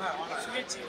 சுயேட்சை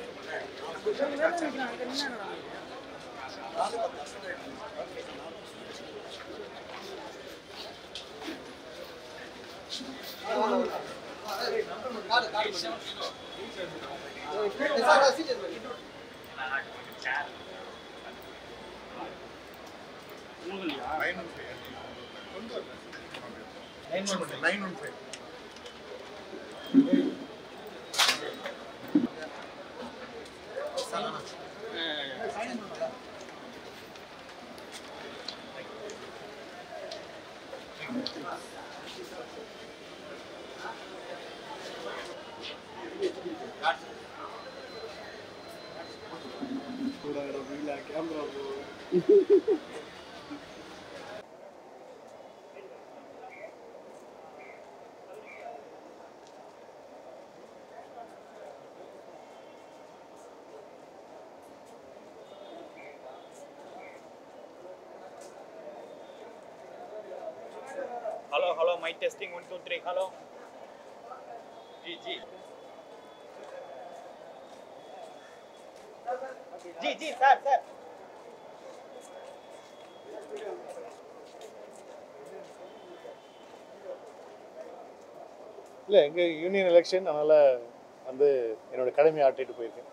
camera Hello, mic testing 1 2 3. Hello. G, sir. இல்லை எங்கள் யூனியன் எலெக்ஷன் அதனால் வந்து என்னோடய கடமையை ஆட்டிட்டு போயிருக்கேன்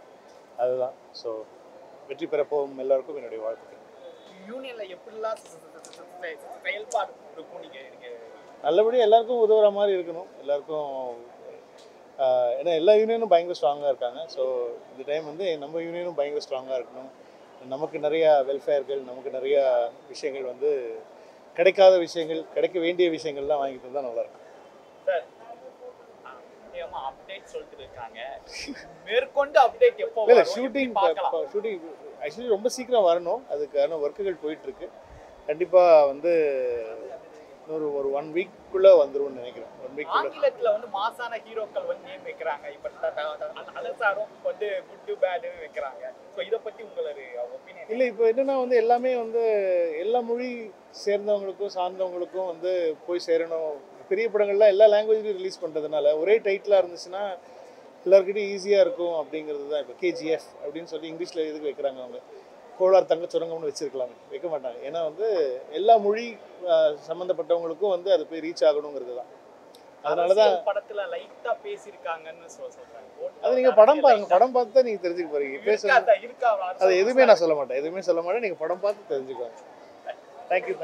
அதுதான். ஸோ வெற்றி பெற போகும் எல்லாருக்கும் என்னுடைய வாழ்த்துக்கள். யூனியனில் எப்படிலாம் செயல்பாடு இருக்கும் நீங்கள் நல்லபடியாக எல்லாருக்கும் உதவுற மாதிரி இருக்கணும். எல்லாருக்கும் ஏன்னா எல்லா யூனியனும் பயங்கர ஸ்ட்ராங்காக இருக்காங்க. ஸோ இந்த டைம் வந்து நம்ம யூனியனும் பயங்கர ஸ்ட்ராங்காக இருக்கணும். நமக்கு நிறையா வெல்ஃபேர்கள், நமக்கு நிறையா விஷயங்கள் வந்து கிடைக்காத விஷயங்கள், கிடைக்க வேண்டிய விஷயங்கள்லாம் வாங்கிட்டு இருந்தால் நல்லாயிருக்கும். சார் அப்டேட் சொல்லிட்டு இருக்காங்க, மேற்கொண்டு அப்டேட் எப்போ? இல்லை ஷூட்டிங் ஆக்சுவலி ரொம்ப சீக்கிரம் வரணும். அதுக்கான ஒர்க்குகள் போயிட்டுருக்கு. கண்டிப்பாக வந்து ஒரு 1 வீக்குள்ளே வந்துரும்னு நினைக்கிறேன். 1 வீக். ஆங்கிலத்தில் வந்து மாசான ஹீரோக்கள் வந்து நேம் வைக்கிறாங்க. இப்போ அலசாரும் வந்து குட்டு பேடுன்னு வைக்கிறாங்க. ஸோ இதை பற்றி உங்களோட ஒப்பீனியன்? இல்லை இப்போ என்னென்னா வந்து எல்லாமே வந்து எல்லா மொழி சேர்ந்தவங்களுக்கும் சார்ந்தவங்களுக்கும் வந்து போய் சேரணும். பெரிய படங்கள்லாம் எல்லா லாங்குவேஜ்லையும் ரிலீஸ் பண்ணுறதுனால ஒரே டைட்டிலாக இருந்துச்சுன்னா எல்லாருக்கிட்டையும் ஈஸியாக இருக்கும் அப்படிங்கிறது தான். இப்போ KGF அப்படின்னு சொல்லி இங்கிலீஷில் எதுக்கு வைக்கிறாங்க? அவங்க கோளார் தங்க சுரங்கம்னு வச்சுருக்கலாமே, வைக்க மாட்டாங்க. ஏன்னா வந்து எல்லா மொழி சம்மந்தப்பட்டவங்களுக்கும் வந்து அது போய் ரீச் ஆகணுங்கிறது தான். அதனால தான் படத்தில் லைட்டாக பேசியிருக்காங்கன்னு சொல்கிறாங்க. அது நீங்கள் படம் பாருங்கள், படம் பார்த்து தான் நீங்கள் தெரிஞ்சுக்க போகிறீங்க. பேசுறது அது எதுவுமே நான் சொல்ல மாட்டேன், நீங்கள் படம் பார்த்து தெரிஞ்சுக்குவாங்க. தேங்க்யூ.